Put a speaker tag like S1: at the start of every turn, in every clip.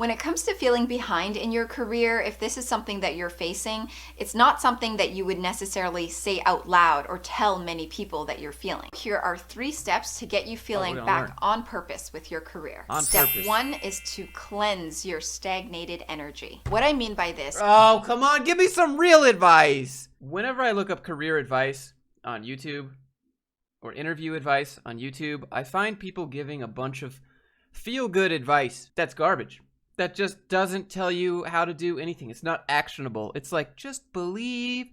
S1: When it comes to feeling behind in your career, if this is something that you're facing, it's not something that you would necessarily say out loud or tell many people that you're feeling. Here are 3 steps to get you feeling back on purpose with your career. Step 1 is to cleanse your stagnated energy. What I mean by this...
S2: Oh, come on, give me some real advice. Whenever I look up career advice on YouTube or interview advice on YouTube, I find people giving a bunch of feel-good advice that's garbage. That just doesn't tell you how to do anything. It's not actionable. It's like, just believe,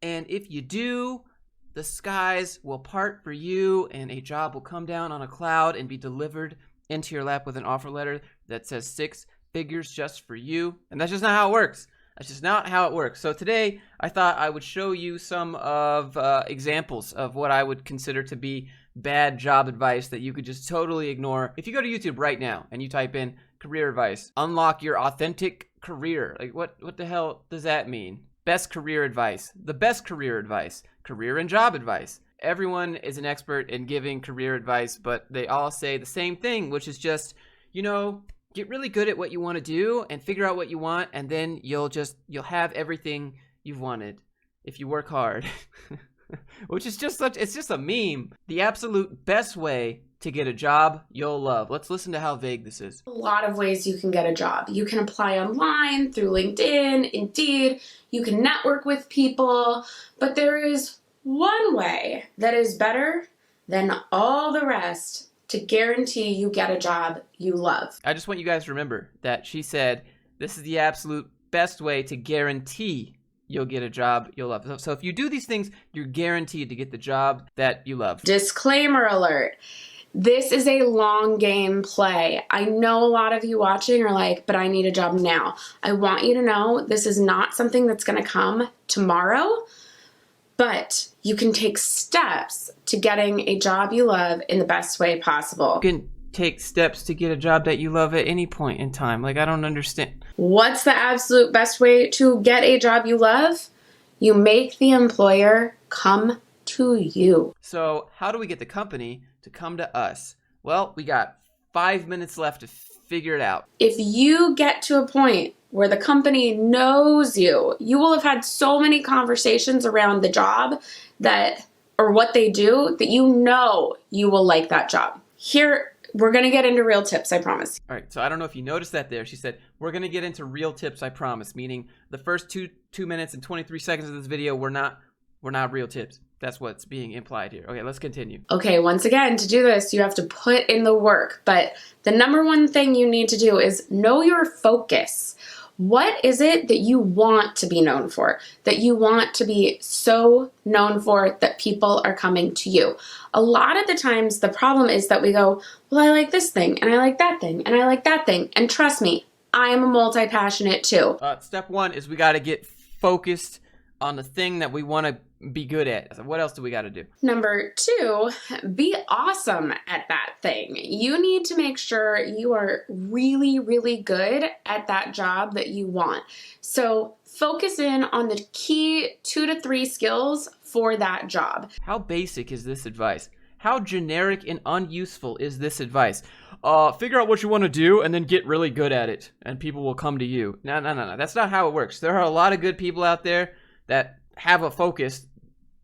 S2: and if you do, the skies will part for you, and a job will come down on a cloud and be delivered into your lap with an offer letter that says 6 figures just for you. And that's just not how it works. That's just not how it works. So today, I thought I would show you some of examples of what I would consider to be bad job advice that you could just totally ignore. If you go to YouTube right now and you type in career advice, unlock your authentic career. Like, what the hell does that mean? Best career advice, the best career advice, career and job advice. Everyone is an expert in giving career advice, but they all say the same thing, which is just, get really good at what you want to do and figure out what you want, and then you'll have everything you've wanted if you work hard. Which is it's just a meme. The absolute best way to get a job you'll love. Let's listen to how vague this is.
S3: A lot of ways you can get a job. You can apply online, through LinkedIn, Indeed. You can network with people. But there is one way that is better than all the rest to guarantee you get a job you love.
S2: I just want you guys to remember that she said this is the absolute best way to guarantee you'll get a job you'll love. So if you do these things, you're guaranteed to get the job that you love.
S3: Disclaimer alert. This is a long game play. I know a lot of you watching are like, but I need a job now. I want you to know this is not something that's going to come tomorrow, but you can take steps to getting a job you love in the best way possible.
S2: You can take steps to get a job that you love at any point in time. Like, I don't understand.
S3: What's the absolute best way to get a job you love? You make the employer come to you.
S2: So how do we get the company to come to us? Well, we got 5 minutes left to figure it out.
S3: If you get to a point where the company knows you, you will have had so many conversations around the job or what they do that you will like that job. Here, we're going to get into real tips, I promise.
S2: All right, so I don't know if you noticed that there. She said, we're going to get into real tips, I promise, meaning the first 2 minutes and 23 seconds of this video were not real tips. That's what's being implied here. Okay, let's continue.
S3: Okay, once again, to do this, you have to put in the work. But the number one thing you need to do is know your focus. What is it that you want to be known for? That you want to be so known for that people are coming to you? A lot of the times, the problem is that we go, well, I like this thing, and I like that thing, and I like that thing. And trust me, I am a multi-passionate too.
S2: Step 1 is we got to get focused on the thing that we want to be good at. So what else do we got to do?
S3: Number 2, be awesome at that thing. You need to make sure you are really, really good at that job that you want. So focus in on the key 2 to 3 skills for that job.
S2: How basic is this advice? How generic and unuseful is this advice? Figure out what you want to do and then get really good at it, and people will come to you. No. That's not how it works. There are a lot of good people out there that have a focus,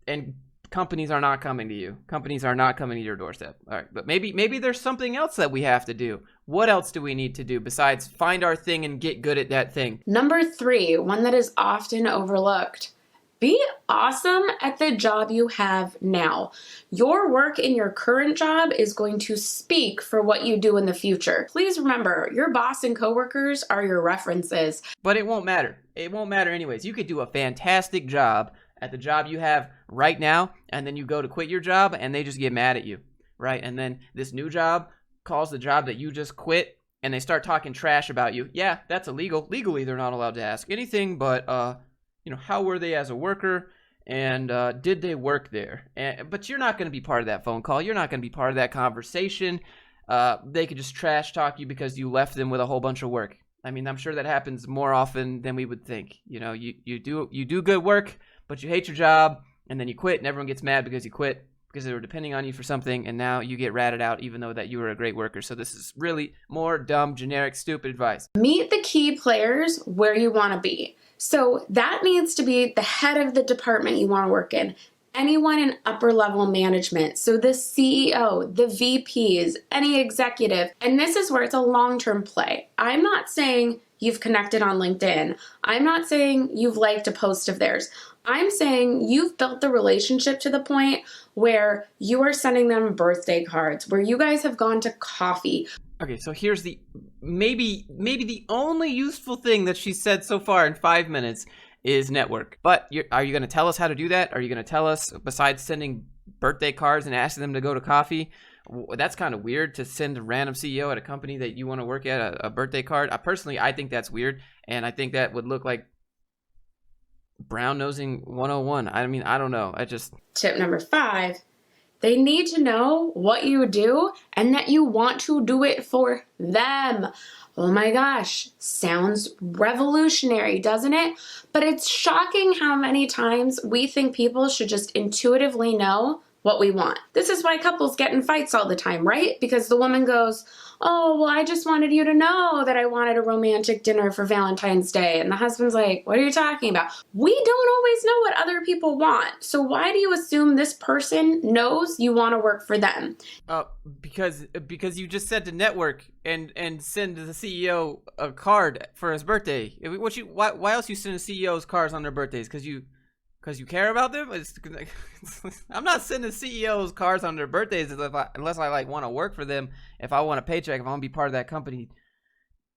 S2: and companies are not coming to you. Companies are not coming to your doorstep. All right, but maybe there's something else that we have to do. What else do we need to do besides find our thing and get good at that thing?
S3: Number 3, one that is often overlooked. Be awesome at the job you have now. Your work in your current job is going to speak for what you do in the future. Please remember, your boss and coworkers are your references.
S2: But it won't matter. It won't matter anyways. You could do a fantastic job at the job you have right now, and then you go to quit your job, and they just get mad at you, right? And then this new job calls the job that you just quit, and they start talking trash about you. Yeah, that's illegal. Legally, they're not allowed to ask anything, but how were they as a worker, and did they work there? But you're not going to be part of that phone call. You're not going to be part of that conversation. They could just trash talk you because you left them with a whole bunch of work. I mean, I'm sure that happens more often than we would think. You do good work, but you hate your job, and then you quit, and everyone gets mad because you quit. because they were depending on you for something, and now you get ratted out even though that you were a great worker. So this is really more dumb, generic, stupid advice.
S3: Meet the key players where you want to be. So that needs to be the head of the department you want to work in. Anyone in upper level management. So the CEO, the VPs, any executive. And this is where it's a long-term play. I'm not saying you've connected on LinkedIn. I'm not saying you've liked a post of theirs. I'm saying you've built the relationship to the point where you are sending them birthday cards, where you guys have gone to coffee.
S2: Okay, so here's the maybe the only useful thing that she said so far in 5 minutes is network. But are you going to tell us how to do that? Are you going to tell us, besides sending birthday cards and asking them to go to coffee? That's kind of weird to send a random CEO at a company that you want to work at a birthday card. Personally, I think that's weird, and I think that would look like brown nosing 101. I mean, I don't know.
S3: Tip number 5, they need to know what you do and that you want to do it for them. Oh my gosh, sounds revolutionary, doesn't it? But it's shocking how many times we think people should just intuitively know what we want. This is why couples get in fights all the time, right? Because the woman goes, oh, well, I just wanted you to know that I wanted a romantic dinner for Valentine's Day. And the husband's like, what are you talking about? We don't always know what other people want. So why do you assume this person knows you want to work for them?
S2: Because you just said to network and send the CEO a card for his birthday. Why else you send CEOs cards on their birthdays? Because you care about them? I'm not sending CEOs cards on their birthdays unless I want to work for them. If I want a paycheck, if I want to be part of that company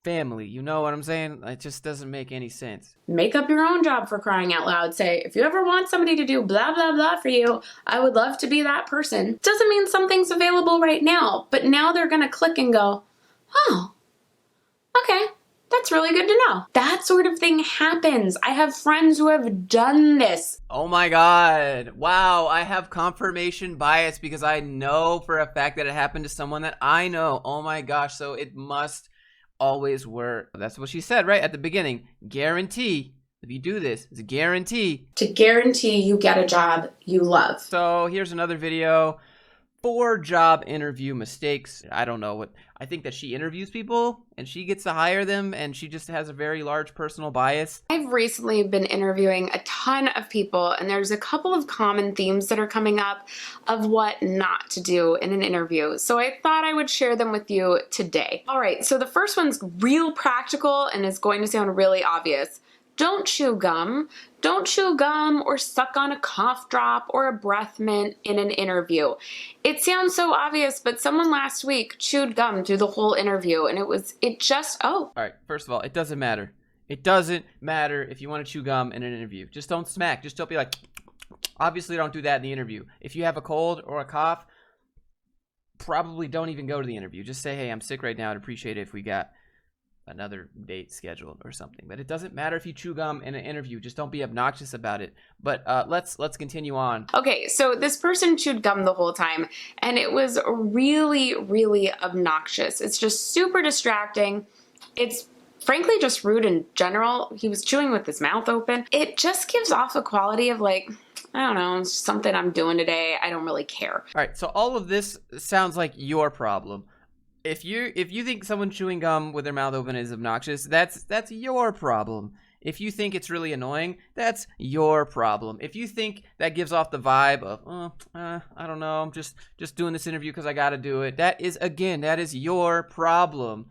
S2: family, you know what I'm saying? It just doesn't make any sense.
S3: Make up your own job, for crying out loud. Say, if you ever want somebody to do blah, blah, blah for you, I would love to be that person. Doesn't mean something's available right now, but now they're going to click and go, oh, okay. That's really good to know. That sort of thing happens. I have friends who have done this.
S2: Oh my God. Wow. I have confirmation bias because I know for a fact that it happened to someone that I know. Oh my gosh. So it must always work. That's what she said right at the beginning. Guarantee. If you do this, it's a guarantee.
S3: To guarantee you get a job you love.
S2: So here's another video. 4 job interview mistakes. I don't know what. I think that she interviews people and she gets to hire them and she just has a very large personal bias.
S3: I've recently been interviewing a ton of people and there's a couple of common themes that are coming up of what not to do in an interview. So I thought I would share them with you today. All right, so the first one's real practical and is going to sound really obvious. Don't chew gum. Don't chew gum or suck on a cough drop or a breath mint in an interview. It sounds so obvious, but someone last week chewed gum through the whole interview and All
S2: right, first of all, it doesn't matter. It doesn't matter if you want to chew gum in an interview. Just don't smack. Just don't be like, obviously don't do that in the interview. If you have a cold or a cough, probably don't even go to the interview. Just say, hey, I'm sick right now. I'd appreciate it if we got another date scheduled or something. But it doesn't matter if you chew gum in an interview. Just don't be obnoxious about it. But let's continue on.
S3: Okay, so this person chewed gum the whole time and it was really, really obnoxious. It's just super distracting. It's frankly just rude in general. He was chewing with his mouth open. It just gives off a quality of like, I don't know, it's something I'm doing today. I don't really care.
S2: All right, so all of this sounds like your problem. If you think someone chewing gum with their mouth open is obnoxious, that's your problem. If you think it's really annoying, that's your problem. If you think that gives off the vibe of, I don't know, I'm just doing this interview because I got to do it, that is your problem.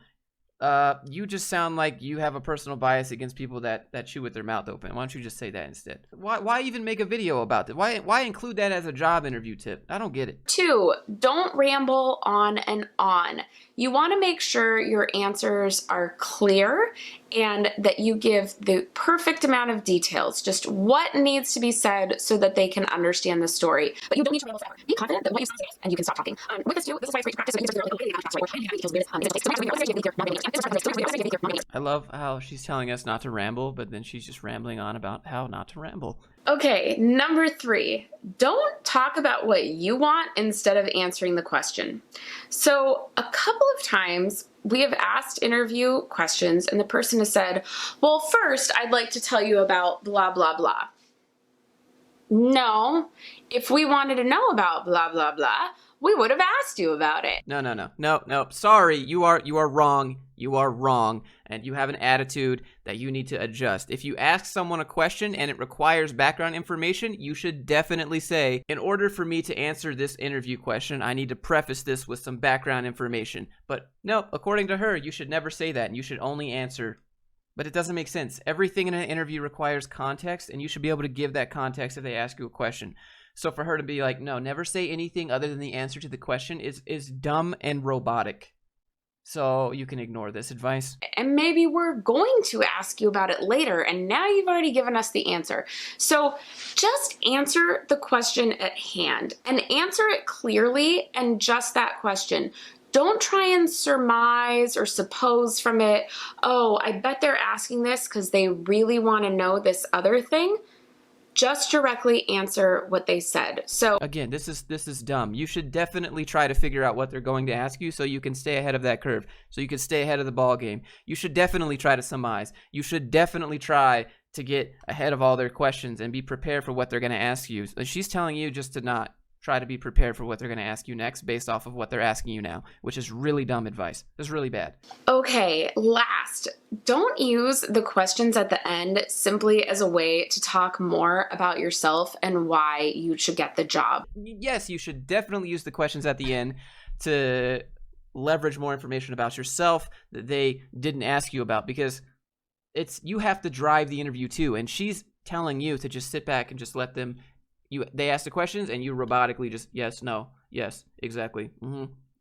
S2: You just sound like you have a personal bias against people that chew with their mouth open. Why don't you just say that instead? Why even make a video about it? Why include that as a job interview tip? I don't get it.
S3: 2, don't ramble on and on. You want to make sure your answers are clear and that you give the perfect amount of details, just what needs to be said so that they can understand the story. But you don't need to ramble forever. Be confident that what you say is, and you can stop talking. With this too, this is why it's great to practice.
S2: I love how she's telling us not to ramble, but then she's just rambling on about how not to ramble.
S3: Okay, number 3, don't talk about what you want instead of answering the question. So a couple of times we have asked interview questions and the person has said, well, first I'd like to tell you about blah, blah, blah. No, if we wanted to know about blah, blah, blah, we would have asked you about it.
S2: No. Sorry, you are wrong. You are wrong, and you have an attitude that you need to adjust. If you ask someone a question and it requires background information, you should definitely say, in order for me to answer this interview question, I need to preface this with some background information. But no, according to her, you should never say that, and you should only answer. But it doesn't make sense. Everything in an interview requires context, and you should be able to give that context if they ask you a question. So for her to be like, no, never say anything other than the answer to the question is dumb and robotic. So you can ignore this advice.
S3: And maybe we're going to ask you about it later, and now you've already given us the answer. So just answer the question at hand and answer it clearly and just that question. Don't try and surmise or suppose from it, oh, I bet they're asking this because they really want to know this other thing. Just directly answer what they said. So
S2: again, this is dumb. You should definitely try to figure out what they're going to ask you so you can stay ahead of that curve, so you can stay ahead of the ball game. You should definitely try to surmise. You should definitely try to get ahead of all their questions and be prepared for what they're going to ask you. She's telling you just to not try to be prepared for what they're going to ask you next based off of what they're asking you now, which is really dumb advice. It's really bad.
S3: Okay, last, don't use the questions at the end simply as a way to talk more about yourself and why you should get the job.
S2: Yes, you should definitely use the questions at the end to leverage more information about yourself that they didn't ask you about, because you have to drive the interview too, and she's telling you to just sit back and just let them they ask the questions and you robotically just yes, no, yes, exactly.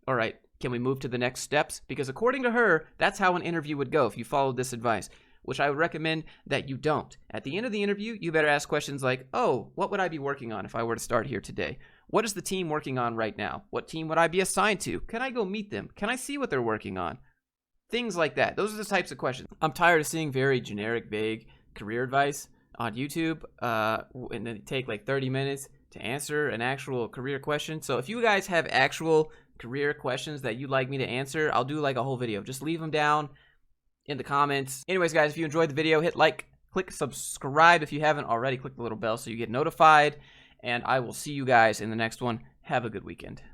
S2: All right, can we move to the next steps? Because according to her, that's how an interview would go if you followed this advice, which I would recommend that you don't. At the end of the interview, you better ask questions like, oh, what would I be working on if I were to start here today? What is the team working on right now? What team would I be assigned to? Can I go meet them? Can I see what they're working on? Things like that. Those are the types of questions. I'm tired of seeing very generic, vague career advice on YouTube, and then take like 30 minutes to answer an actual career question. So if you guys have actual career questions that you'd like me to answer, I'll do like a whole video. Just leave them down in the comments. Anyways, guys, if you enjoyed the video, hit like, click subscribe if you haven't already. Click the little bell so you get notified, and I will see you guys in the next one. Have a good weekend.